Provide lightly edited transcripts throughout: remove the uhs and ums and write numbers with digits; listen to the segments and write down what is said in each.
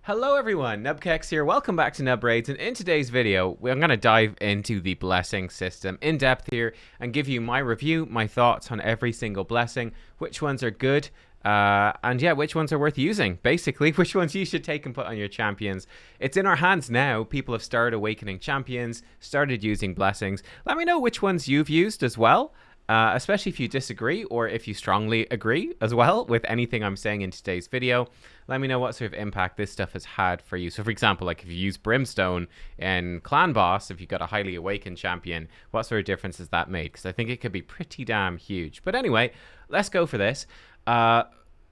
Hello everyone, nubkeks here. Welcome back to Nub Raids, and in today's video, I'm going to dive into the blessing system in depth here and give you my review, my thoughts on every single blessing, which ones are good, and yeah, which ones are worth using. Basically, which ones you should take and put on your champions. It's in our hands now. People have started awakening champions, started using blessings. Let me know which ones you've used as well. Especially if you disagree or if you strongly agree as well with anything I'm saying in today's video. Let me know what sort of impact this stuff has had for you. So for example, like if you use Brimstone in Clan Boss, if you got a highly awakened champion, what sort of difference has that made? Because I think it could be pretty damn huge. But anyway, let's go for this. I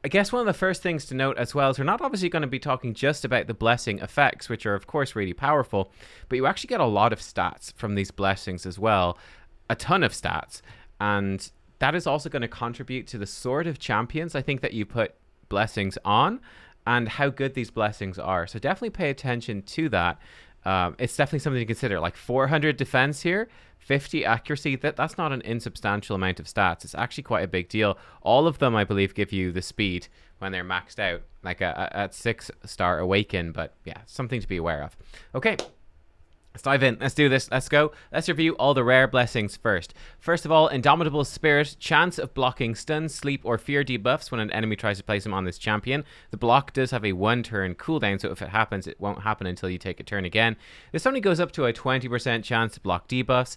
guess one of the first things to note as well is we're not obviously going to be talking just about the blessing effects, which are of course really powerful, but you actually get a lot of stats from these blessings as well. A ton of stats. And that is also going to contribute to the sort of champions I think that you put blessings on and how good these blessings are. So definitely pay attention to that. It's definitely something to consider. Like 400 defense here, 50 accuracy. That's not an insubstantial amount of stats. It's actually quite a big deal. All of them, I believe, give you the speed when they're maxed out, like at 6-star awaken. But yeah, something to be aware of. Okay. Let's dive in. Let's do this. Let's go. Let's review all the rare blessings first. First of all, Indomitable Spirit. Chance of blocking stun, sleep, or fear debuffs when an enemy tries to place him on this champion. The block does have a 1-turn cooldown, so if it happens, it won't happen until you take a turn again. This only goes up to a 20% chance to block debuffs.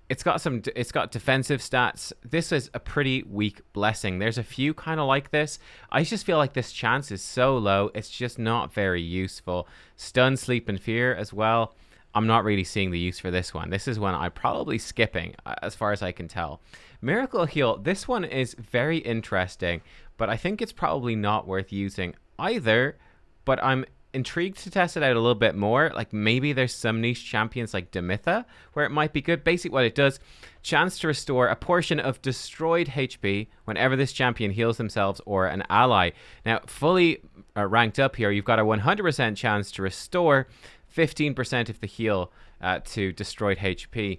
It's got defensive stats. This is a pretty weak blessing. There's a few kind of like this. I just feel like this chance is so low. It's just not very useful. Stun, sleep, and fear as well. I'm not really seeing the use for this one. This is one I'm probably skipping as far as I can tell. Miracle Heal, this one is very interesting, but I think it's probably not worth using either, but I'm intrigued to test it out a little bit more. Like maybe there's some niche champions like Demitha where it might be good. Basically what it does, chance to restore a portion of destroyed HP whenever this champion heals themselves or an ally. Now fully ranked up here, you've got a 100% chance to restore 15% of the heal to destroyed HP.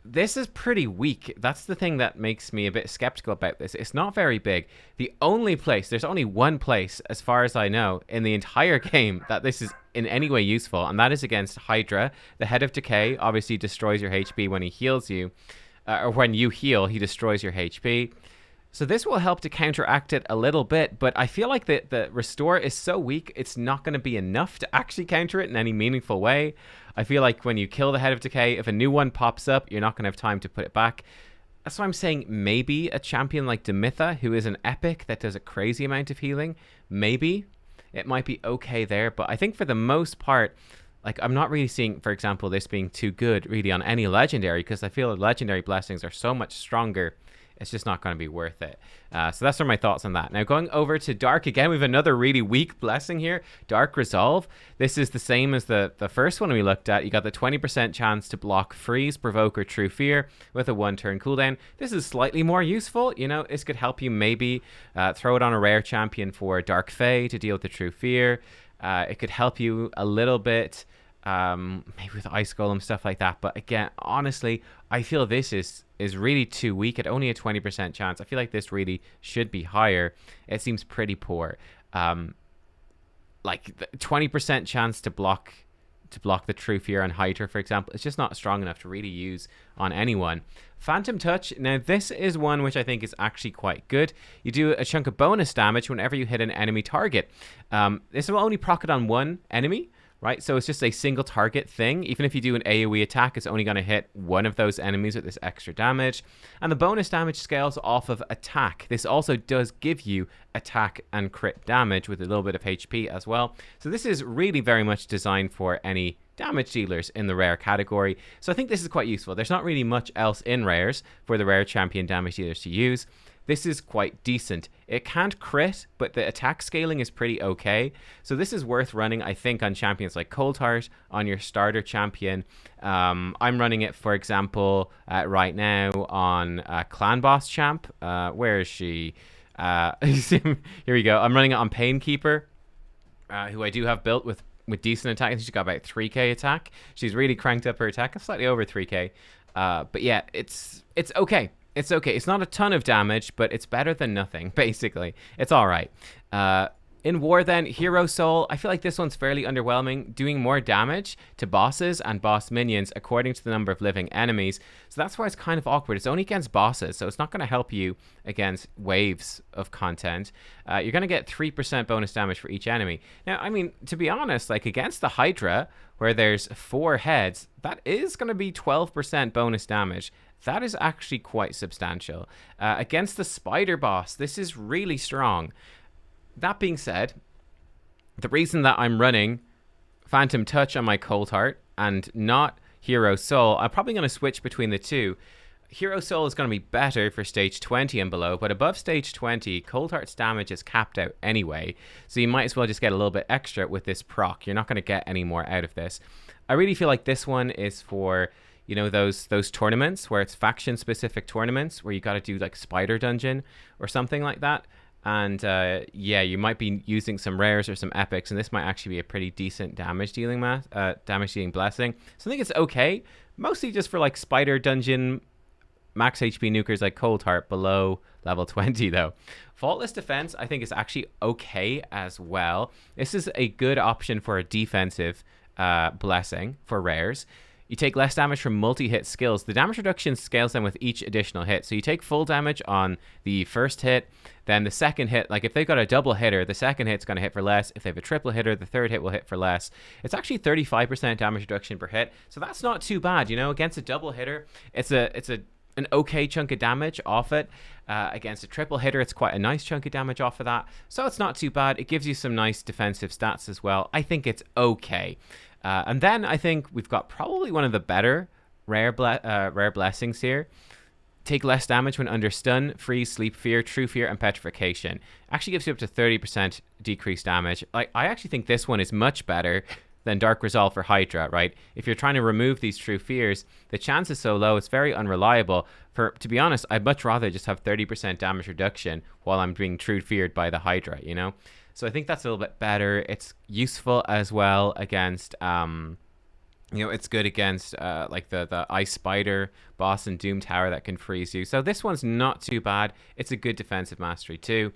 This is pretty weak. That's the thing that makes me a bit skeptical about this. It's not very big. The only place, there's only one place, as far as I know, in the entire game that this is in any way useful, and that is against Hydra. The Head of Decay obviously destroys your HP when he heals you, or when you heal, he destroys your HP. So this will help to counteract it a little bit, but I feel like the restore is so weak, it's not going to be enough to actually counter it in any meaningful way. I feel like when you kill the Head of Decay, if a new one pops up, you're not going to have time to put it back. That's why I'm saying maybe a champion like Demitha, who is an epic that does a crazy amount of healing, maybe it might be okay there. But I think for the most part, like I'm not really seeing, for example, this being too good really on any legendary, because I feel legendary blessings are so much stronger. It's just not going to be worth it. So that's my thoughts on that. Now going over to Dark again, we have another really weak blessing here. Dark Resolve. This is the same as the first one we looked at. You got the 20% chance to block Freeze, Provoke, or True Fear with a 1-turn cooldown. This is slightly more useful. You know, this could help you maybe throw it on a rare champion for Dark Fae to deal with the True Fear. It could help you a little bit maybe with Ice Golem, stuff like that. But again, honestly, I feel this is really too weak at only a 20% chance. I feel like this really should be higher. It seems pretty poor. Like 20% chance to block the True Fear on Hydra, for example, it's just not strong enough to really use on anyone. Phantom Touch, now this is one which I think is actually quite good. You do a chunk of bonus damage whenever you hit an enemy target. This will only proc it on one enemy, right? So it's just a single target thing. Even if you do an AoE attack, it's only going to hit one of those enemies with this extra damage. And the bonus damage scales off of attack. This also does give you attack and crit damage with a little bit of HP as well. So this is really very much designed for any damage dealers in the rare category. So I think this is quite useful. There's not really much else in rares for the rare champion damage dealers to use. This is quite decent. It can't crit, but the attack scaling is pretty okay. So this is worth running, I think, on champions like Coldheart, on your starter champion. I'm running it, for example, right now on Clan Boss champ. Where is she? Here we go. I'm running it on Painkeeper, who I do have built with decent attack. I think she's got about 3k attack. She's really cranked up her attack, slightly over 3k. But yeah, it's okay. It's okay. It's not a ton of damage, but it's better than nothing, basically. It's all right. In War then, Hero Soul, I feel like this one's fairly underwhelming, doing more damage to bosses and boss minions according to the number of living enemies. So that's why it's kind of awkward. It's only against bosses, so it's not going to help you against waves of content. You're going to get 3% bonus damage for each enemy. Now, I mean, to be honest, like against the Hydra, where there's 4 heads, that is going to be 12% bonus damage. That is actually quite substantial. Against the Spider boss, this is really strong. That being said, the reason that I'm running Phantom Touch on my Cold Heart and not Hero Soul, I'm probably going to switch between the two. Hero Soul is going to be better for stage 20 and below, but above stage 20, Cold Heart's damage is capped out anyway, so you might as well just get a little bit extra with this proc. You're not going to get any more out of this. I really feel like this one is for, you know, those tournaments where it's faction-specific tournaments where you got to do like Spider Dungeon or something like that. And yeah, you might be using some rares or some epics, and this might actually be a pretty decent damage dealing blessing. So I think it's okay, mostly just for like Spider Dungeon max HP nukers like Cold Heart below level 20 though. Faultless Defense I think is actually okay as well. This is a good option for a defensive blessing for rares. You take less damage from multi-hit skills. The damage reduction scales them with each additional hit. So you take full damage on the first hit, then the second hit, like if they've got a double hitter, the second hit's going to hit for less. If they have a triple hitter, the third hit will hit for less. It's actually 35% damage reduction per hit. So that's not too bad, you know, against a double hitter. It's an okay chunk of damage off it. Against a triple hitter, it's quite a nice chunk of damage off of that. So it's not too bad. It gives you some nice defensive stats as well. I think it's okay. And then I think we've got probably one of the better rare blessings here. Take less damage when under stun, freeze, sleep, fear, true fear, and petrification. Actually gives you up to 30% decreased damage. I actually think this one is much better than Dark Resolve for Hydra, right? If you're trying to remove these true fears, the chance is so low, it's very unreliable. To be honest, I'd much rather just have 30% damage reduction while I'm being true feared by the Hydra, you know? So I think that's a little bit better. It's useful as well against, you know, it's good against like the Ice Spider boss in Doom Tower that can freeze you. So this one's not too bad. It's a good defensive mastery too.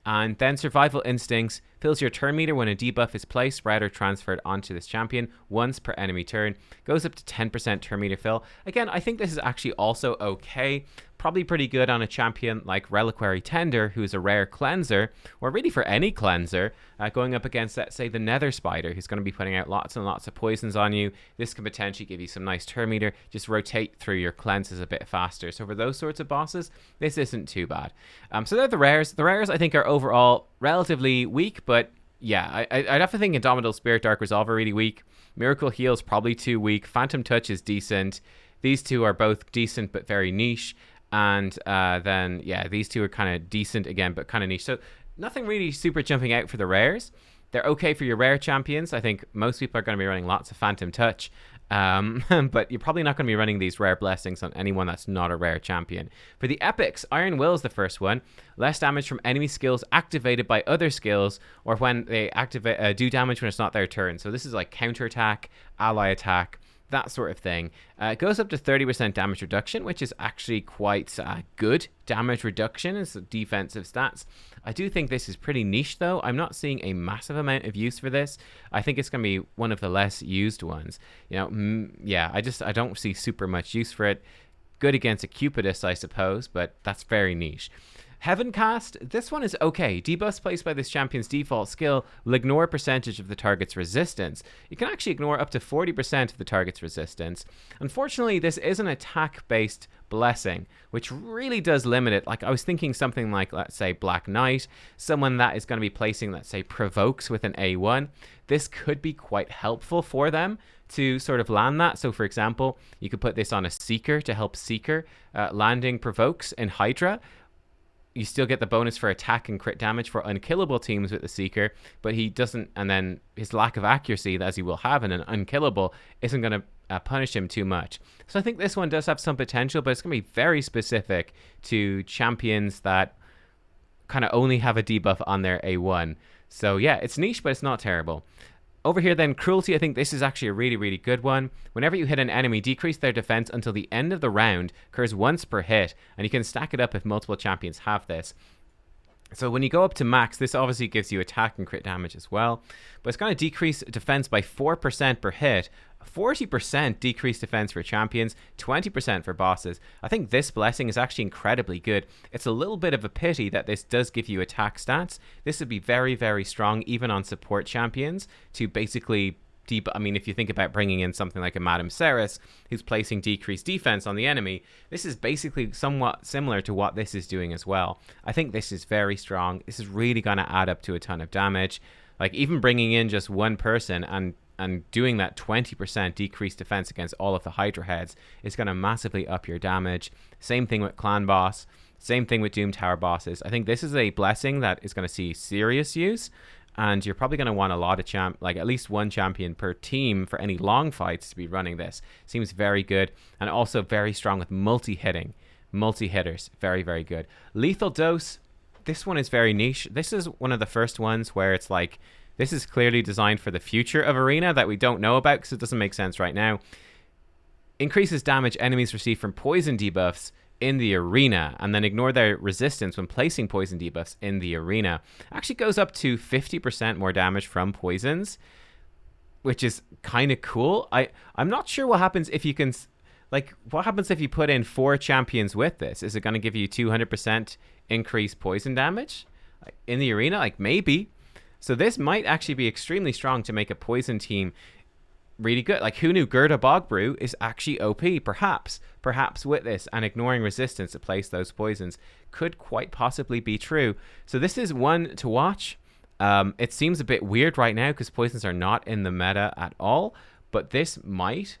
And then Survival Instincts fills your turn meter when a debuff is placed, spread, or transferred onto this champion once per enemy turn. Goes up to 10% turn meter fill. Again, I think this is actually also okay. Probably pretty good on a champion like Reliquary Tender, who's a rare cleanser, or really for any cleanser, going up against, let's say, the Nether Spider, who's going to be putting out lots and lots of poisons on you. This can potentially give you some nice turn meter, just rotate through your cleanses a bit faster. So for those sorts of bosses, this isn't too bad. So they're the rares. The rares, I think, are overall relatively weak, but yeah, I definitely think Indomitable Spirit, Dark Resolve are really weak. Miracle Heal is probably too weak. Phantom Touch is decent. These two are both decent but very niche. And then, yeah, these two are kind of decent again, but kind of niche. So nothing really super jumping out for the rares. They're okay for your rare champions. I think most people are going to be running lots of Phantom Touch. But you're probably not going to be running these rare blessings on anyone that's not a rare champion. For the epics, Iron Will is the first one. Less damage from enemy skills activated by other skills, or when they activate do damage when it's not their turn. So this is like counterattack, ally attack, that sort of thing. It goes up to 30% damage reduction, which is actually quite good damage reduction as defensive stats. I do think this is pretty niche though. I'm not seeing a massive amount of use for this. I think it's going to be one of the less used ones. You know, yeah, I don't see super much use for it. Good against a Cupidus, I suppose, but that's very niche. Heaven Cast, this one is okay. Debuffs placed by this champion's default skill will ignore a percentage of the target's resistance. You can actually ignore up to 40% of the target's resistance. Unfortunately, this is an attack-based blessing, which really does limit it. Like, I was thinking something like, let's say, Black Knight, someone that is going to be placing, let's say, Provokes with an A1. This could be quite helpful for them to sort of land that. So, for example, you could put this on a Seeker to help Seeker landing Provokes in Hydra. You still get the bonus for attack and crit damage for unkillable teams with the Seeker, but he doesn't, and then his lack of accuracy, as he will have in an unkillable, isn't going to punish him too much. So I think this one does have some potential, but it's going to be very specific to champions that kind of only have a debuff on their A1. So yeah, it's niche, but it's not terrible. Over here then, Cruelty, I think this is actually a really, really good one. Whenever you hit an enemy, decrease their defense until the end of the round, occurs once per hit, and you can stack it up if multiple champions have this. So when you go up to max, this obviously gives you attack and crit damage as well, but it's going to decrease defense by 4% per hit, 40% decrease defense for champions, 20% for bosses. I think this blessing is actually incredibly good. It's a little bit of a pity that this does give you attack stats. This would be very, very strong even on support champions to basically I mean, if you think about bringing in something like a Madame Ceres, who's placing decreased defense on the enemy, this is basically somewhat similar to what this is doing as well. I think this is very strong. This is really going to add up to a ton of damage. Like, even bringing in just one person and doing that 20% decreased defense against all of the Hydra heads is going to massively up your damage. Same thing with Clan Boss. Same thing with Doom Tower bosses. I think this is a blessing that is going to see serious use. And you're probably going to want a lot of like at least one champion per team for any long fights to be running this. Seems very good, and also very strong with multi-hitting. Multi-hitters, very, very good. Lethal Dose, this one is very niche. This is one of the first ones where it's like, this is clearly designed for the future of Arena that we don't know about because it doesn't make sense right now. Increases damage enemies receive from poison debuffs in the arena, and then ignore their resistance when placing poison debuffs in the arena. Actually goes up to 50% more damage from poisons, which is kind of cool. I'm not sure what happens if you can, like, what happens if you put in 4 champions with this? Is it going to give you 200% increased poison damage in the arena? Like, maybe. So this might actually be extremely strong to make a poison team really good. Like, who knew Gerda Bogbrew is actually OP? Perhaps with this and ignoring resistance to place those poisons could quite possibly be true. So this is one to watch. It seems a bit weird right now because poisons are not in the meta at all, but this might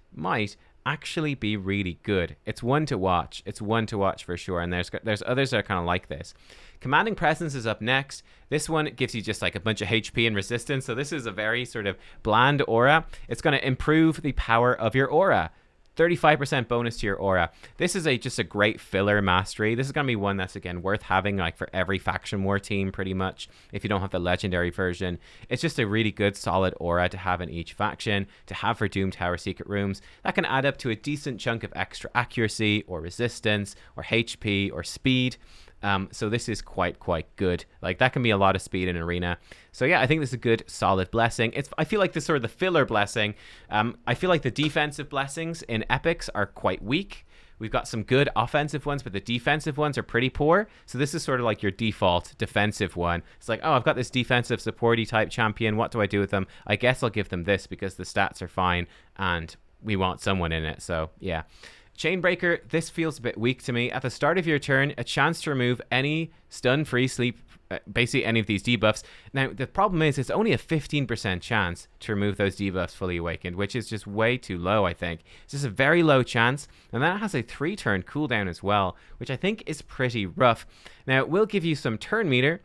actually be really good. It's one to watch. It's one to watch for sure. And there's others that are kind of like this. Commanding Presence is up next. This one gives you just like a bunch of HP and resistance. So this is a very sort of bland aura. It's going to improve the power of your aura. 35% bonus to your aura. This is just a great filler mastery. This is going to be one that's, again, worth having like for every faction war team pretty much if you don't have the legendary version. It's just a really good solid aura to have in each faction, to have for Doom Tower secret rooms. That can add up to a decent chunk of extra accuracy or resistance or HP or speed. So this is quite good. Like, that can be a lot of speed in Arena. So yeah, I think this is a good solid blessing. I feel like this sort of the filler blessing. I feel like the defensive blessings in epics are quite weak. We've got some good offensive ones, but the defensive ones are pretty poor. So this is sort of like your default defensive one. It's like, oh, I've got this defensive supporty type champion. What do I do with them? I guess I'll give them this because the stats are fine and we want someone in it. So yeah. Chainbreaker, this feels a bit weak to me. At the start of your turn, a chance to remove any stun, free, sleep, basically any of these debuffs. Now, the problem is it's only a 15% chance to remove those debuffs fully awakened, which is just way too low, I think. It's just a very low chance, and that has a 3-turn cooldown as well, which I think is pretty rough. Now, it will give you some turn meter,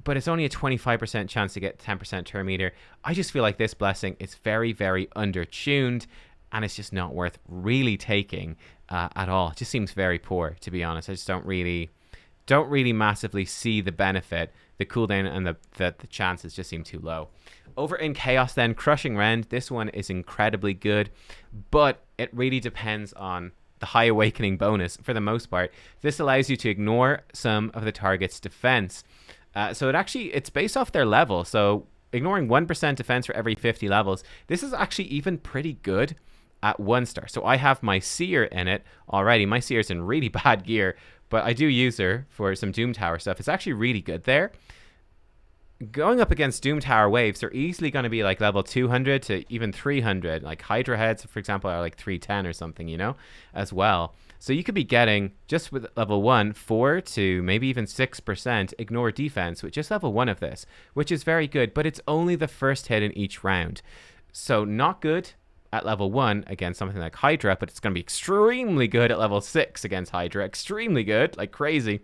but it's only a 25% chance to get 10% turn meter. I just feel like this blessing is very, very undertuned, and it's just not worth really taking at all. It just seems very poor, to be honest. I just don't really massively see the benefit. The cooldown and the chances just seem too low. Over in Chaos then, Crushing Rend. This one is incredibly good, but it really depends on the High Awakening bonus for the most part. This allows you to ignore some of the target's defense. So it's based off their level. So ignoring 1% defense for every 50 levels. This is actually even pretty good at 1-star. So I have my Seer in it already. My Seer's in really bad gear, but I do use her for some Doom Tower stuff. It's actually really good there. Going up against Doom Tower waves, they're easily going to be like level 200 to even 300. Like Hydra heads, for example, are like 310 or something, you know, as well. So you could be getting, just with level 1, 4 to maybe even 6% ignore defense with just level 1 of this, which is very good, but it's only the first hit in each round. So not good at level 1 against something like Hydra, but it's going to be extremely good at level 6 against Hydra. Extremely good, like crazy.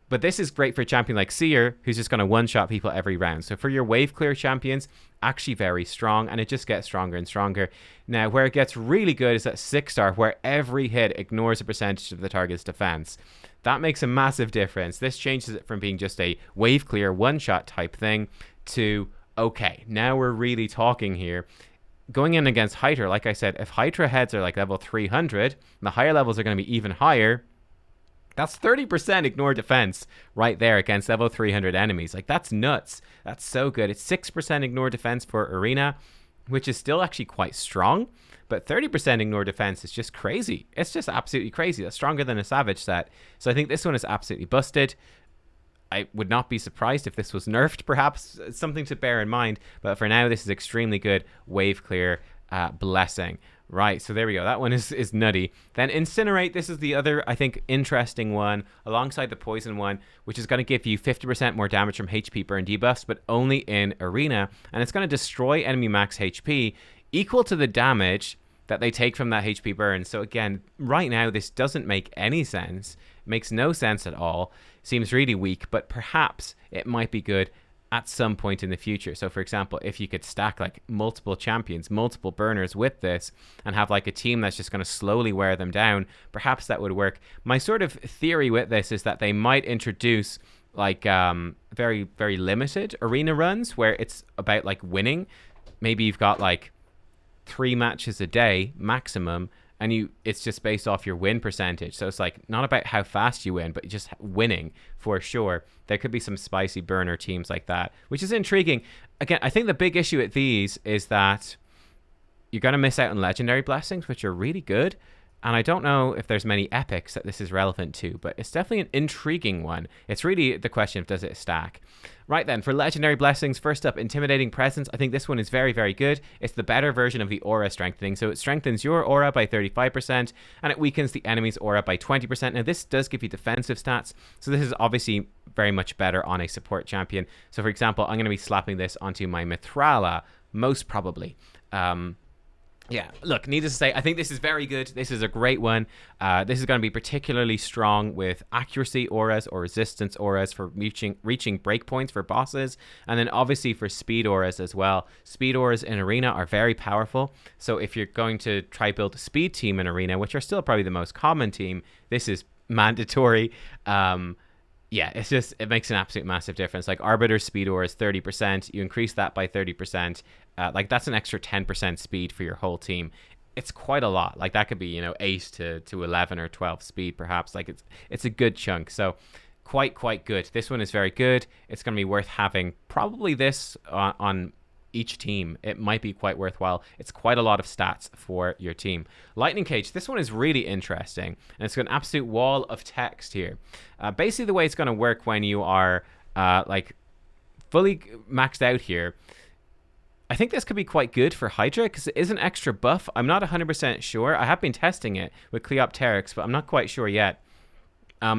But this is great for a champion like Seer, who's just going to one-shot people every round. So for your wave clear champions, actually very strong, and it just gets stronger and stronger. Now, where it gets really good is at 6-star, where every hit ignores a percentage of the target's defense. That makes a massive difference. This changes it from being just a wave clear one-shot type thing to, okay, now we're really talking here. Going in against Hydra, like I said, if Hydra heads are like level 300, the higher levels are going to be even higher. That's 30% ignore defense right there against level 300 enemies. Like, that's nuts. That's so good. It's 6% ignore defense for Arena, which is still actually quite strong. But 30% ignore defense is just crazy. It's just absolutely crazy. That's stronger than a Savage set. So I think this one is absolutely busted. I would not be surprised if this was nerfed, perhaps. It's something to bear in mind. But for now, this is extremely good. Wave clear blessing. Right, so there we go. That one is nutty. Then Incinerate, this is the other, I think, interesting one, alongside the Poison one, which is going to give you 50% more damage from HP burn debuffs, but only in Arena. And it's going to destroy enemy max HP, equal to the damage that they take from that HP burn. So again, right now, this doesn't make any sense. It makes no sense at all. Seems really weak, but perhaps it might be good at some point in the future. So for example, if you could stack like multiple champions, multiple burners with this, and have like a team that's just going to slowly wear them down, perhaps that would work. My sort of theory with this is that they might introduce like very, very limited arena runs where it's about like winning. Maybe you've got like 3 matches a day maximum, and it's just based off your win percentage. So it's like not about how fast you win, but just winning for sure. There could be some spicy burner teams like that, which is intriguing. Again, I think the big issue with these is that you're going to miss out on legendary blessings, which are really good. And I don't know if there's many epics that this is relevant to, but it's definitely an intriguing one. It's really the question of, does it stack? Right then, for legendary blessings, first up, Intimidating Presence. I think this one is very, very good. It's the better version of the aura strengthening. So it strengthens your aura by 35%, and it weakens the enemy's aura by 20%. Now, this does give you defensive stats, so this is obviously very much better on a support champion. So, for example, I'm going to be slapping this onto my Mithrala, most probably. Yeah, look, needless to say, I think this is very good. This is a great one. This is going to be particularly strong with accuracy auras or resistance auras for reaching breakpoints for bosses. And then obviously for speed auras as well. Speed auras in Arena are very powerful. So if you're going to try build a speed team in Arena, which are still probably the most common team, this is mandatory. Yeah, it makes an absolute massive difference. Like Arbiter speed aura is 30%. You increase that by 30%. Like that's an extra 10% speed for your whole team. It's quite a lot. Like that could be, 8 to 11 or 12 speed perhaps. Like it's a good chunk. So quite good. This one is very good. It's going to be worth having probably this on each team. It might be quite worthwhile. It's quite a lot of stats for your team. Lightning Cage, this one is really interesting, and it's got an absolute wall of text here. Basically the way it's going to work when you are like fully maxed out here, I think this could be quite good for Hydra because it is an extra buff. I'm not 100% sure. I have been testing it with Cleopteryx, but I'm not quite sure yet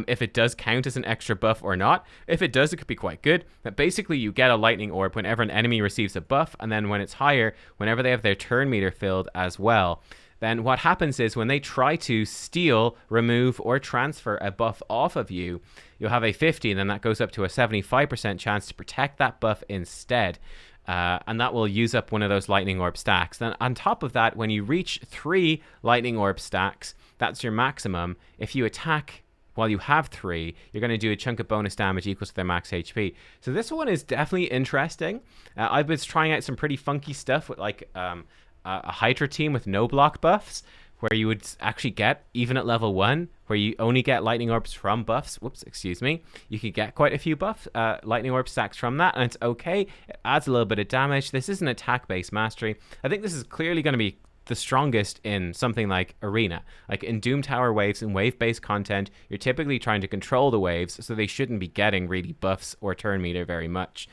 if it does count as an extra buff or not. If it does, it could be quite good. But basically, you get a lightning orb whenever an enemy receives a buff, and then when it's higher, whenever they have their turn meter filled as well. Then what happens is when they try to steal, remove, or transfer a buff off of you, you'll have a 50, and then that goes up to a 75% chance to protect that buff instead. And that will use up one of those lightning orb stacks. Then on top of that, when you reach 3 lightning orb stacks, that's your maximum. If you attack while you have 3, you're going to do a chunk of bonus damage equal to their max HP. So this one is definitely interesting. I was trying out some pretty funky stuff with like a Hydra team with no block buffs, where you would actually get, even at level 1, where you only get lightning orbs from buffs. Whoops, excuse me. You could get quite a few buff lightning orb stacks from that, and it's okay. It adds a little bit of damage. This is an attack-based mastery. I think this is clearly going to be the strongest in something like Arena. Like in Doom Tower waves and wave-based content, you're typically trying to control the waves, so they shouldn't be getting really buffs or turn meter very much.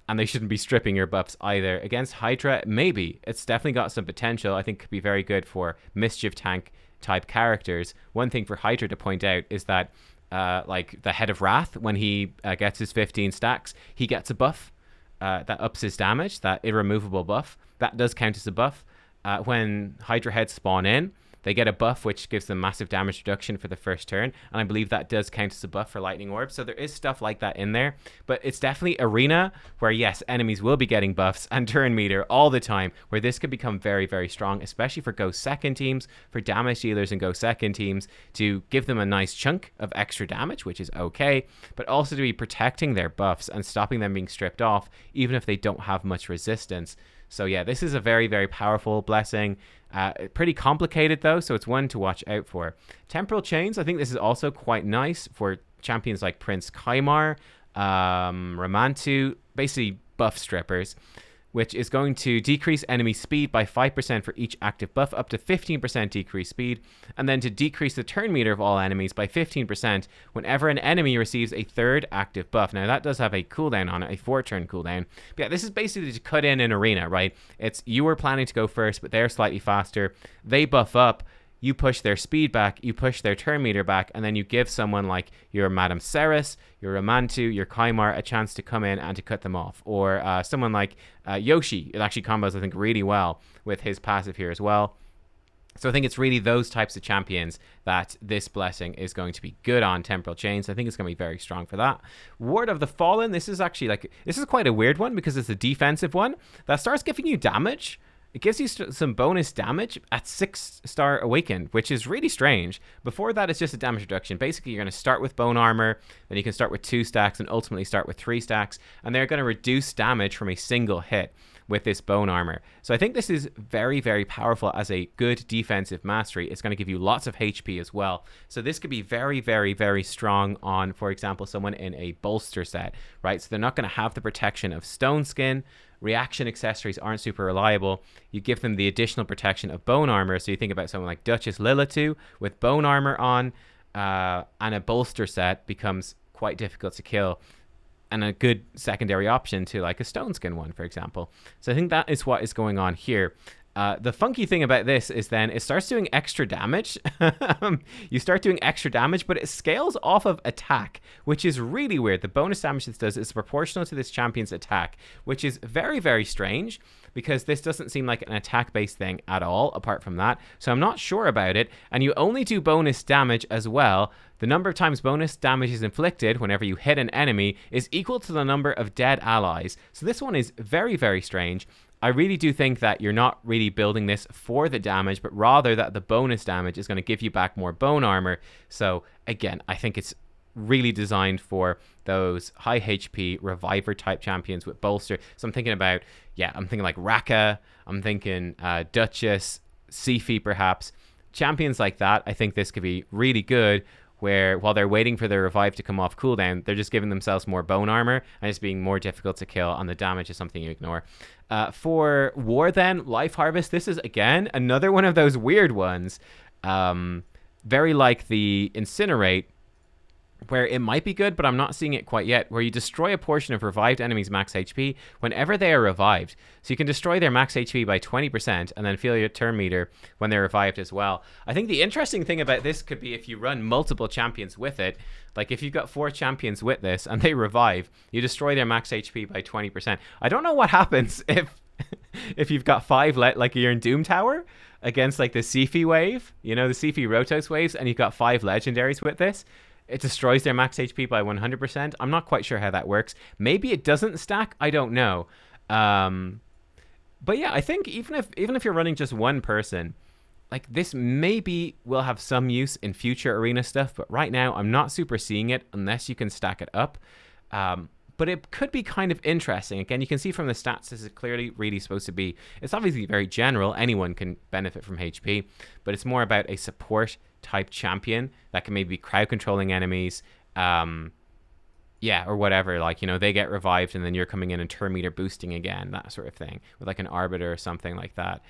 And they shouldn't be stripping your buffs either. Against Hydra, maybe. It's definitely got some potential. I think could be very good for Mischief Tank type characters. One thing for Hydra to point out is that like the Head of Wrath, when he gets his 15 stacks, he gets a buff that ups his damage, that irremovable buff. That does count as a buff. When Hydra heads spawn in, they get a buff which gives them massive damage reduction for the first turn, and I believe that does count as a buff for Lightning Orb. So there is stuff like that in there, but it's definitely Arena where, yes, enemies will be getting buffs and turn meter all the time, where this could become very, very strong, especially for Go Second teams, for damage dealers and Go Second teams, to give them a nice chunk of extra damage, which is okay, but also to be protecting their buffs and stopping them being stripped off, even if they don't have much resistance. So yeah, this is a very, very powerful blessing. Pretty complicated though. though, so it's one to watch out for. Temporal Chains, I think this is also quite nice for champions like Prince Kaimar, Ramantu, basically buff strippers, which is going to decrease enemy speed by 5% for each active buff, up to 15% decreased speed, and then to decrease the turn meter of all enemies by 15% whenever an enemy receives a third active buff. Now, that does have a cooldown on it, a 4-turn cooldown. But yeah, this is basically to cut in an arena, right? It's you were planning to go first, but they're slightly faster. They buff up. You push their speed back, you push their turn meter back, and then you give someone like your Madame Ceres, your Ramantu, your Kaimar a chance to come in and to cut them off. Or someone like Yoshi, it actually combos, I think, really well with his passive here as well. So I think it's really those types of champions that this blessing is going to be good on. Temporal Chains, I think it's going to be very strong for that. Ward of the Fallen, this is actually this is quite a weird one because it's a defensive one that starts giving you damage. It gives you some bonus damage at 6-star Awakened, which is really strange. Before that, it's just a damage reduction. Basically, you're going to start with Bone Armor, then you can start with 2 stacks, and ultimately start with 3 stacks. And they're going to reduce damage from a single hit with this Bone Armor. So I think this is very, very powerful as a good defensive mastery. It's going to give you lots of HP as well. So this could be very, very, very strong on, for example, someone in a bolster set, right? So they're not going to have the protection of Stone Skin. Reaction accessories aren't super reliable. You give them the additional protection of Bone Armor. So you think about someone like Duchess Lilatu with Bone Armor on, and a bolster set becomes quite difficult to kill, and a good secondary option to like a Stone Skin one, for example. So I think that is what is going on here. The funky thing about this is then it starts doing extra damage. You start doing extra damage, but it scales off of attack, which is really weird. The bonus damage this does is proportional to this champion's attack, which is very, very strange because this doesn't seem like an attack-based thing at all, apart from that. So I'm not sure about it. And you only do bonus damage as well. The number of times bonus damage is inflicted whenever you hit an enemy is equal to the number of dead allies. So this one is very, very strange. I really do think that you're not really building this for the damage, but rather that the bonus damage is going to give you back more Bone Armor. So again, I think it's really designed for those high HP reviver type champions with bolster. So I'm thinking about, I'm thinking like Raka, I'm thinking Duchess, Sifi perhaps. Champions like that, I think this could be really good, where while they're waiting for their revive to come off cooldown, they're just giving themselves more Bone Armor and it's being more difficult to kill, and the damage is something you ignore. For War then, Life Harvest, this is again another one of those weird ones. Very like the Incinerate, where it might be good, but I'm not seeing it quite yet, where you destroy a portion of revived enemies' max HP whenever they are revived. So you can destroy their max HP by 20% and then feel your turn meter when they're revived as well. I think the interesting thing about this could be if you run multiple champions with it. Like if you've got 4 champions with this and they revive, you destroy their max HP by 20%. I don't know what happens if you've got 5, like you're in Doom Tower against like the Sifi wave, the Sifi Rotos waves, and you've got 5 legendaries with this. It destroys their max HP by 100%. I'm not quite sure how that works. Maybe it doesn't stack. I don't know. But yeah, I think even if you're running just one person, like this maybe will have some use in future arena stuff. But right now, I'm not super seeing it unless you can stack it up. But it could be kind of interesting. Again, you can see from the stats, this is clearly really supposed to be, it's obviously very general. Anyone can benefit from HP, but it's more about a support type champion that can maybe be crowd controlling enemies. Or whatever. Like, they get revived and then you're coming in and turn meter boosting again, that sort of thing, with like an Arbiter or something like that.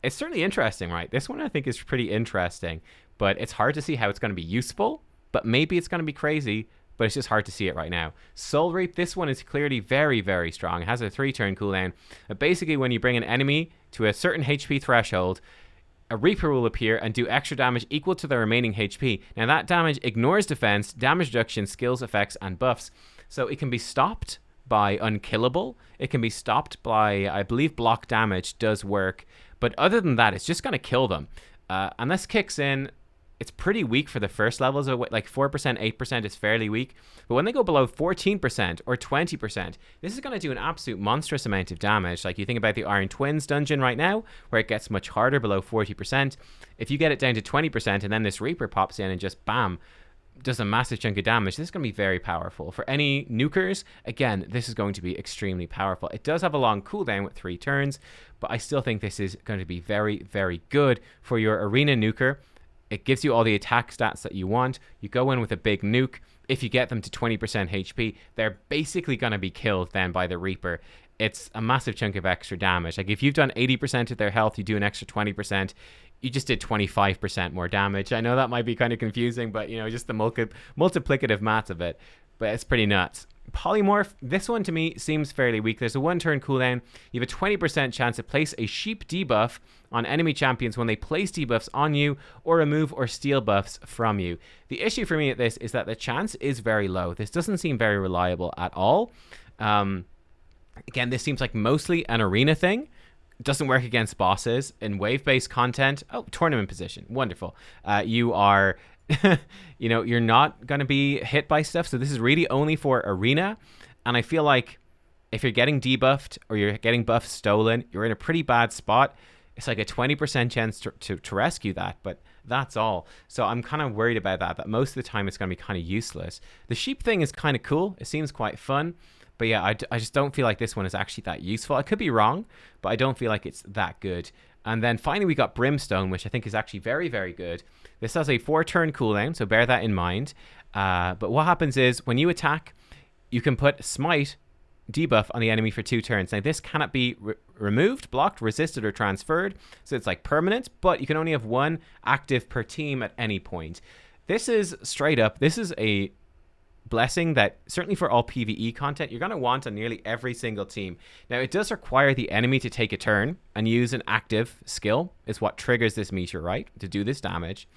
It's certainly interesting, right? This one I think is pretty interesting, but it's hard to see how it's going to be useful, but maybe it's going to be crazy. But it's just hard to see it right now. Soul Reap, this one is clearly very, very strong. It has a 3-turn cooldown. Basically, when you bring an enemy to a certain HP threshold, a Reaper will appear and do extra damage equal to the remaining HP. Now, that damage ignores defense, damage reduction, skills, effects, and buffs. So it can be stopped by Unkillable. It can be stopped by, I believe, block damage does work. But other than that, it's just going to kill them. And this kicks in. It's pretty weak for the first levels of like 4%, 8% is fairly weak. But when they go below 14% or 20%, this is going to do an absolute monstrous amount of damage. Like you think about the Iron Twins dungeon right now, where it gets much harder below 40%. If you get it down to 20% and then this Reaper pops in and just bam, does a massive chunk of damage. This is going to be very powerful. For any nukers, again, this is going to be extremely powerful. It does have a long cooldown with 3 turns, but I still think this is going to be very, very good for your arena nuker. It gives you all the attack stats that you want. You go in with a big nuke. If you get them to 20% HP, they're basically going to be killed then by the Reaper. It's a massive chunk of extra damage. Like if you've done 80% of their health, you do an extra 20%. You just did 25% more damage. I know that might be kind of confusing, but, you know, just the multiplicative math of it. But it's pretty nuts. Polymorph, this one to me seems fairly weak. There's a 1-turn cooldown. You have a 20% chance to place a sheep debuff on enemy champions when they place debuffs on you or remove or steal buffs from you. The issue for me at this is that the chance is very low. This doesn't seem very reliable at all. Again, this seems like mostly an arena thing. It doesn't work against bosses. In wave-based content, oh, tournament position, wonderful. You are, you know, you're not going to be hit by stuff. So this is really only for arena. And I feel like if you're getting debuffed or you're getting buffs stolen, you're in a pretty bad spot. It's like a 20% chance to rescue that, but that's all. So I'm kind of worried about that most of the time it's going to be kind of useless. The sheep thing is kind of cool. It seems quite fun. But yeah, I just don't feel like this one is actually that useful. I could be wrong, but I don't feel like it's that good. And then finally we got Brimstone, which I think is actually very, very good. This has a 4-turn cooldown, so bear that in mind. But what happens is when you attack, you can put Smite debuff on the enemy for 2 turns. Now this cannot be removed, blocked, resisted, or transferred. So it's like permanent, but you can only have 1 active per team at any point. This is straight up, this is a blessing that certainly for all PvE content you're going to want on nearly every single team. Now it does require the enemy to take a turn and use an active skill is what triggers this meteorite to do this damage.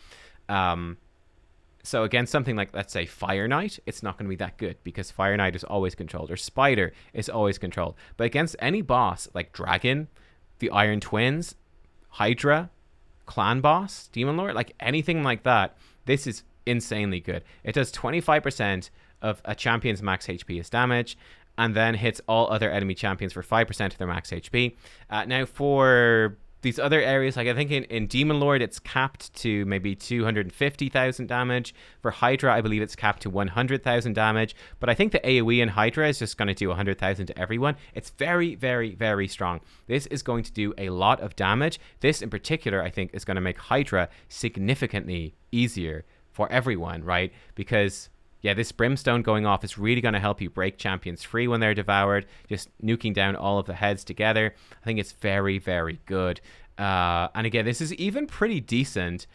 So against something like, let's say, Fire Knight, it's not going to be that good because Fire Knight is always controlled, or Spider is always controlled. But against any boss like Dragon, the Iron Twins, Hydra, Clan Boss, Demon Lord, like anything like that, this is insanely good. It does 25% of a champion's max HP as damage, and then hits all other enemy champions for 5% of their max HP. Now for these other areas, like I think in Demon Lord it's capped to maybe 250,000 damage. For Hydra I believe it's capped to 100,000 damage, but I think the AoE in Hydra is just going to do 100,000 to everyone. It's very, very, very strong. This is going to do a lot of damage. This in particular I think is going to make Hydra significantly easier for everyone, right? Because yeah, this Brimstone going off is really going to help you break champions free when they're devoured, just nuking down all of the heads together. I think it's very, very good. And again, this is even pretty decent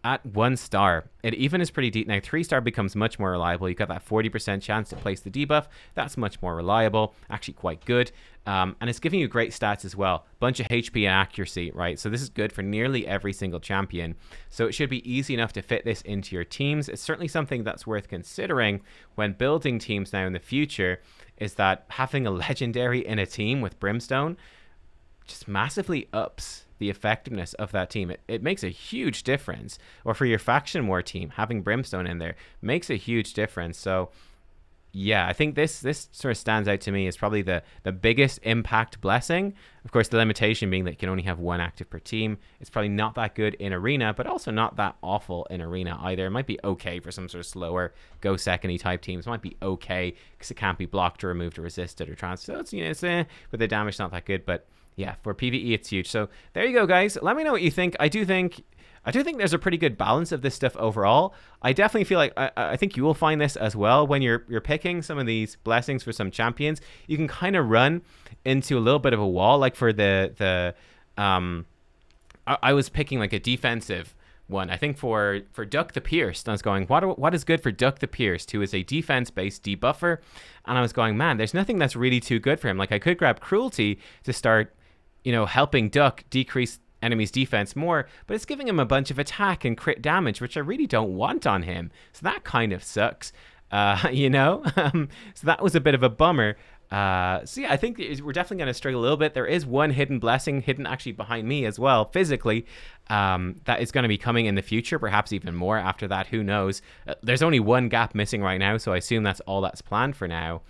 at 1 star. It even is pretty deep. Now 3-star becomes much more reliable. You got that 40% chance to place the debuff. That's much more reliable, actually quite good. And it's giving you great stats as well. Bunch of HP and accuracy, right? So this is good for nearly every single champion. So it should be easy enough to fit this into your teams. It's certainly something that's worth considering when building teams now in the future, is that having a legendary in a team with Brimstone just massively ups the effectiveness of that team. It makes a huge difference. Or for your faction war team, having Brimstone in there makes a huge difference. So yeah, I think this sort of stands out to me as probably the biggest impact blessing. Of course, the limitation being that you can only have 1 active per team. It's probably not that good in arena, but also not that awful in arena either. It might be okay for some sort of slower go second-y type teams. It might be okay because it can't be blocked or removed or resisted or transferred. So it's, you know, but the damage not that good. But yeah, for PvE it's huge. So there you go, guys. Let me know what you think. I do think there's a pretty good balance of this stuff overall. I definitely feel like I think you will find this as well when you're picking some of these blessings for some champions. You can kind of run into a little bit of a wall. Like for I was picking like a defensive one. I think for Duck the Pierced, I was going, what is good for Duck the Pierced, who is a defense-based debuffer? And I was going, man, there's nothing that's really too good for him. Like I could grab Cruelty to start, you know, helping Duck decrease enemy's defense more, but it's giving him a bunch of attack and crit damage, which I really don't want on him. So that kind of sucks, you know? So that was a bit of a bummer. So yeah, I think we're definitely going to struggle a little bit. There is one hidden blessing hidden actually behind me as well, physically, that is going to be coming in the future, perhaps even more after that. Who knows? There's only 1 gap missing right now, so I assume that's all that's planned for now.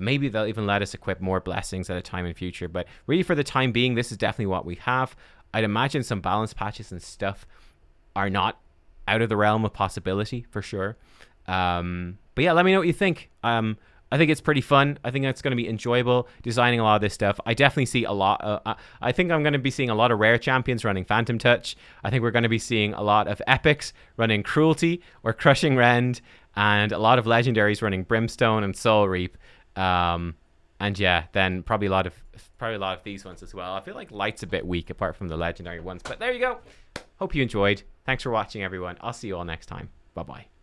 Maybe they'll even let us equip more blessings at a time in future, but really for the time being, this is definitely what we have. I'd imagine some balance patches and stuff are not out of the realm of possibility for sure. But yeah, let me know what you think. I think it's pretty fun. I think it's going to be enjoyable designing a lot of this stuff. I definitely see a lot. I think I'm going to be seeing a lot of rare champions running Phantom Touch. I think we're going to be seeing a lot of epics running Cruelty or Crushing Rend, and a lot of legendaries running Brimstone and Soul Reap. And yeah, then probably a lot of these ones as well. I feel like Light's a bit weak apart from the legendary ones. But there you go. Hope you enjoyed. Thanks for watching, everyone. I'll see you all next time. Bye bye.